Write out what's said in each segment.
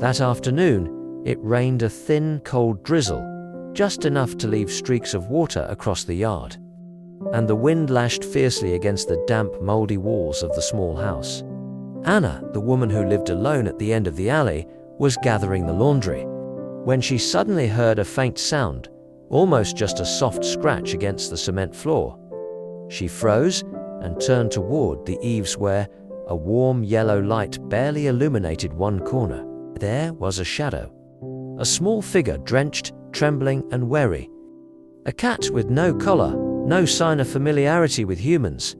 That afternoon, it rained a thin, cold drizzle, just enough to leave streaks of water across the yard. And the wind lashed fiercely against the damp, moldy walls of the small house. Anna, the woman who lived alone at the end of the alley, was gathering the laundry, when she suddenly heard a faint sound, almost just a soft scratch against the cement floor. She froze and turned toward the eaves where a warm yellow light barely illuminated one corner. There was a shadow, a small figure drenched, trembling and wary. A cat with no collar, no sign of familiarity with humans.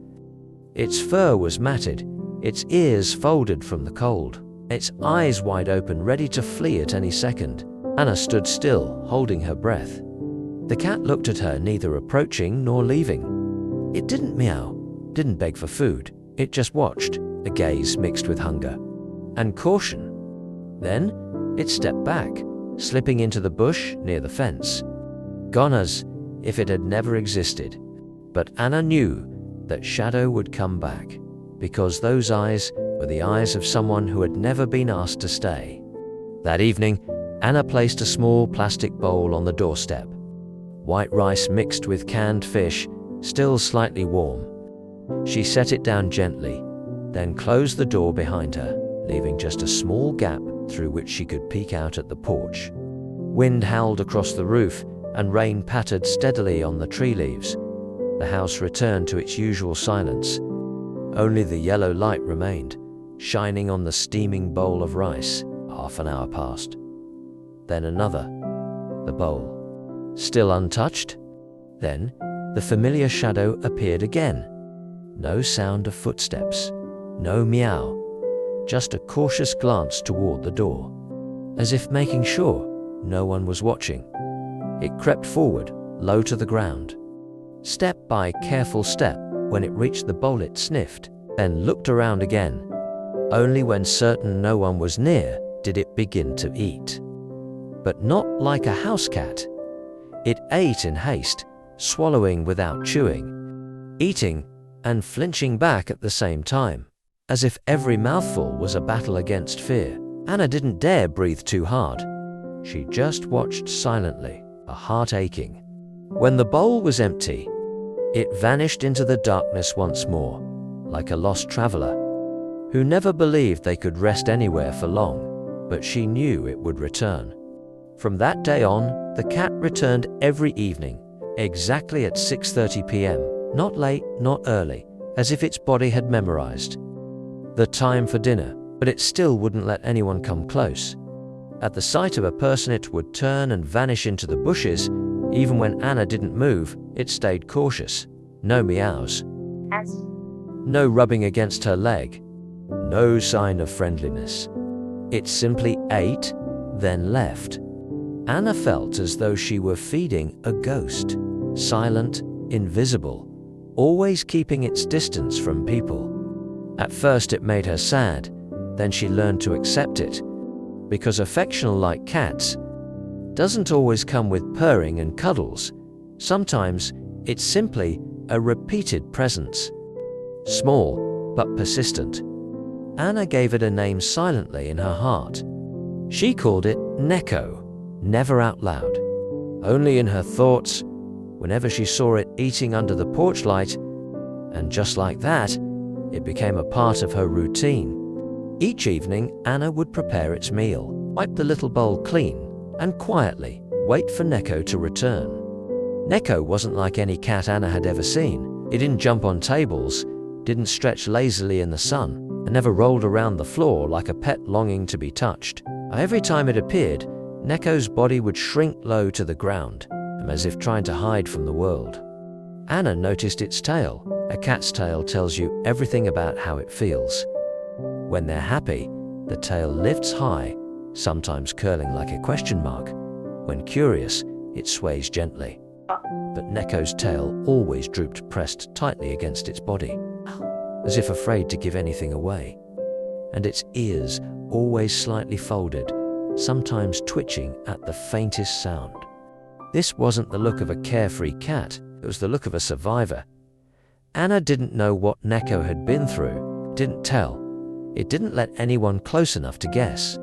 Its fur was matted, its ears folded from the cold, its eyes wide open, ready to flee at any second. Anna stood still, holding her breath. The cat looked at her, neither approaching nor leaving. It didn't meow, didn't beg for food. It just watched, a gaze mixed with hunger and caution. Then it stepped back, slipping into the bush near the fence, gone as if it had never existed. But Anna knew that shadow would come back, because those eyes were the eyes of someone who had never been asked to stay. That evening, Anna placed a small plastic bowl on the doorstep. White rice mixed with canned fish, still slightly warm. She set it down gently, then closed the door behind her, leaving just a small gap through which she could peek out at the porch. Wind howled across the roof, and rain pattered steadily on the tree leaves. The house returned to its usual silence. Only the yellow light remained, shining on the steaming bowl of rice. Half an hour passed. Then another. The bowl still untouched. Then the familiar shadow appeared again. No sound of footsteps, no meow, just a cautious glance toward the door, as if making sure no one was watching. It crept forward, low to the ground. Step by careful step, when it reached the bowl it sniffed, then looked around again. Only when certain no one was near did it begin to eat. But not like a house cat. It ate in haste, swallowing without chewing, eating and flinching back at the same time, as if every mouthful was a battle against fear. Anna didn't dare breathe too hard. She just watched silently, her heart aching. When the bowl was empty, it vanished into the darkness once more, like a lost traveler who never believed they could rest anywhere for long, but she knew it would return. From that day on, the cat returned every evening, exactly at 6:30 p.m., not late, not early, as if its body had memorized the time for dinner, but it still wouldn't let anyone come close. At the sight of a person, it would turn and vanish into the bushes. Even when Anna didn't move, it stayed cautious. No meows, no rubbing against her leg, no sign of friendliness. It simply ate, then left. Anna felt as though she were feeding a ghost, silent, invisible, always keeping its distance from people. At first it made her sad, then she learned to accept it, because affection, like cats, doesn't always come with purring and cuddles. Sometimes it's simply a repeated presence, small but persistent. Anna gave it a name silently in her heart. She called it Neko, never out loud, only in her thoughts, whenever she saw it eating under the porch light. And just like that, it became a part of her routine. Each evening, Anna would prepare its meal, wipe the little bowl clean, and quietly wait for Neko to return. Neko wasn't like any cat Anna had ever seen. It didn't jump on tables, didn't stretch lazily in the sun, and never rolled around the floor like a pet longing to be touched. Every time it appeared, Neko's body would shrink low to the ground, as if trying to hide from the world. Anna noticed its tail. A cat's tail tells you everything about how it feels. When they're happy, the tail lifts high, sometimes curling like a question mark. When curious, it sways gently. But Neko's tail always drooped, pressed tightly against its body, as if afraid to give anything away. And its ears always slightly folded, sometimes twitching at the faintest sound. This wasn't the look of a carefree cat, it was the look of a survivor. Anna didn't know what Neko had been through, didn't tell. It didn't let anyone close enough to guess.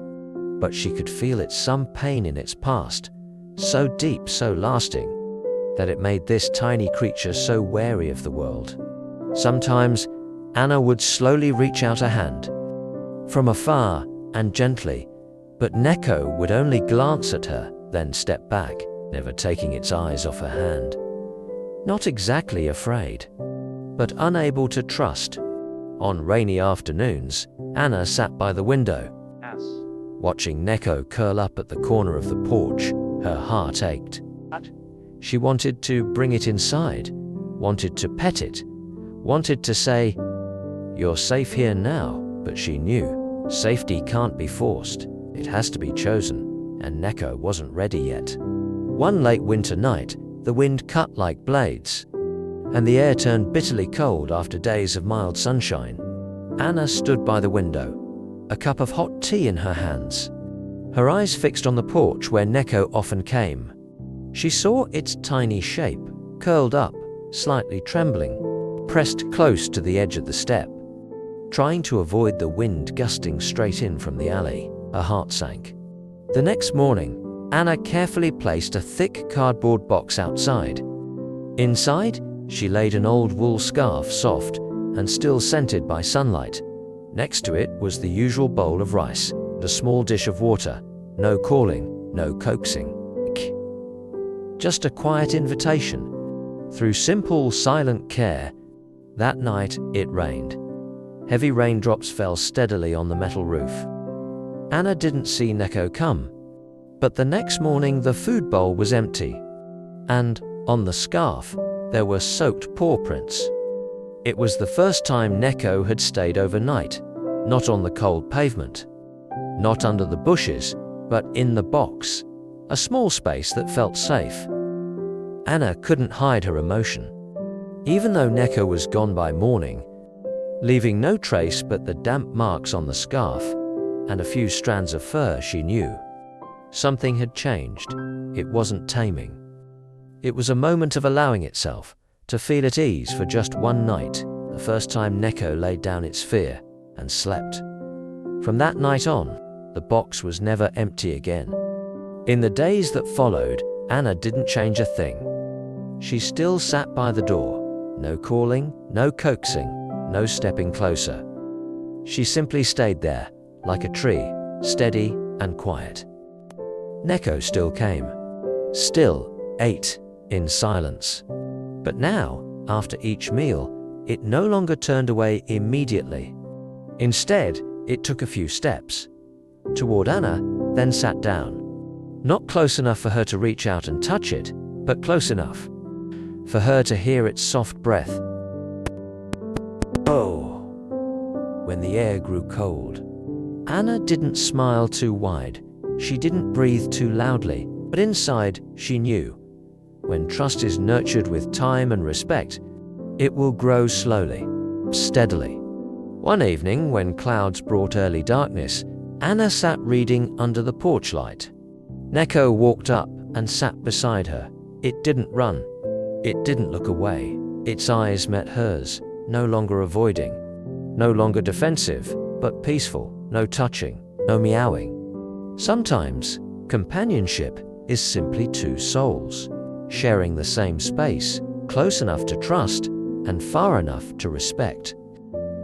but she could feel some pain in its past, so deep, so lasting, that it made this tiny creature so wary of the world. Sometimes, Anna would slowly reach out a hand, from afar and gently, but Neko would only glance at her, then step back, never taking its eyes off her hand. Not exactly afraid, but unable to trust. On rainy afternoons, Anna sat by the window, watching Neko curl up at the corner of the porch. Her heart ached. She wanted to bring it inside, wanted to pet it, wanted to say, "You're safe here now," but she knew safety can't be forced. It has to be chosen, and Neko wasn't ready yet. One late winter night, the wind cut like blades, and the air turned bitterly cold after days of mild sunshine. Anna stood by the window, a cup of hot tea in her hands, her eyes fixed on the porch where Neko often came. She saw its tiny shape, curled up, slightly trembling, pressed close to the edge of the step, trying to avoid the wind gusting straight in from the alley. Her heart sank. The next morning, Anna carefully placed a thick cardboard box outside. Inside, she laid an old wool scarf, soft and still scented by sunlight. Next to it was the usual bowl of rice and a small dish of water. No calling, no coaxing. Just a quiet invitation. Through simple, silent care. That night, it rained. Heavy raindrops fell steadily on the metal roof. Anna didn't see Neko come, but the next morning the food bowl was empty, and on the scarf there were soaked paw prints. It was the first time Neko had stayed overnight, not on the cold pavement, not under the bushes, but in the box, a small space that felt safe. Anna couldn't hide her emotion. Even though Neko was gone by morning, leaving no trace but the damp marks on the scarf and a few strands of fur, she knew something had changed. It wasn't taming. It was a moment of allowing itself to feel at ease for just one night, the first time Neko laid down its fear and slept. From that night on, the box was never empty again. In the days that followed, Anna didn't change a thing. She still sat by the door, no calling, no coaxing, no stepping closer. She simply stayed there, like a tree, steady and quiet. Neko still came, still ate in silence. But now, after each meal, it no longer turned away immediately. Instead, it took a few steps toward Anna, then sat down. Not close enough for her to reach out and touch it, but close enough for her to hear its soft breath. Oh, when the air grew cold. Anna didn't smile too wide. She didn't breathe too loudly, but inside, she knew. When trust is nurtured with time and respect, it will grow slowly, steadily. One evening, when clouds brought early darkness, Anna sat reading under the porch light. Neko walked up and sat beside her. It didn't run. It didn't look away. Its eyes met hers, no longer avoiding, no longer defensive, but peaceful. No touching, no meowing. Sometimes, companionship is simply two souls, sharing the same space, close enough to trust and far enough to respect.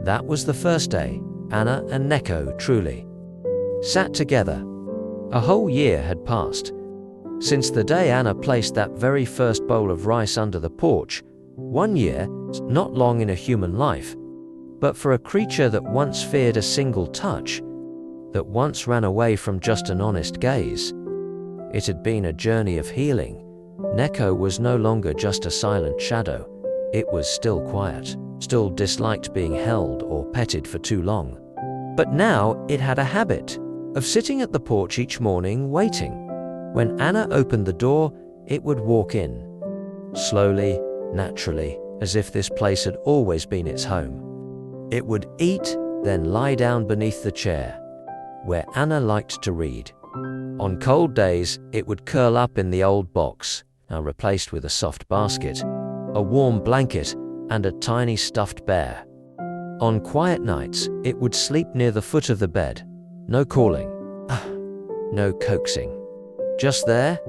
That was the first day Anna and Neko truly sat together. A whole year had passed since the day Anna placed that very first bowl of rice under the porch. 1 year, not long in a human life, but for a creature that once feared a single touch, that once ran away from just an honest gaze. It had been a journey of healing. Neko was no longer just a silent shadow. It was still quiet, still disliked being held or petted for too long. But now it had a habit of sitting at the porch each morning waiting. When Anna opened the door, it would walk in, slowly, naturally, as if this place had always been its home. It would eat, then lie down beneath the chair, where Anna liked to read. On cold days, it would curl up in the old box, now replaced with a soft basket, a warm blanket, and a tiny stuffed bear. On quiet nights, it would sleep near the foot of the bed. No calling, no coaxing. Just there.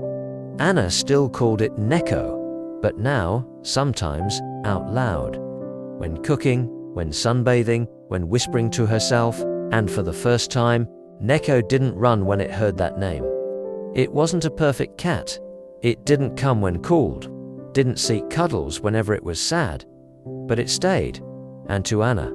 Anna still called it Neko, but now, sometimes, out loud. When cooking, when sunbathing, when whispering to herself, and for the first time, Neko didn't run when it heard that name. It wasn't a perfect cat. It didn't come when called, didn't seek cuddles whenever it was sad, but it stayed, and to Anna,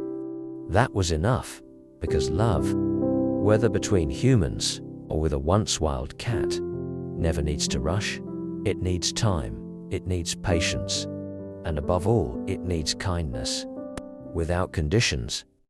that was enough, because love, whether between humans or with a once wild cat, never needs to rush. It needs time, it needs patience, and above all, it needs kindness. Without conditions,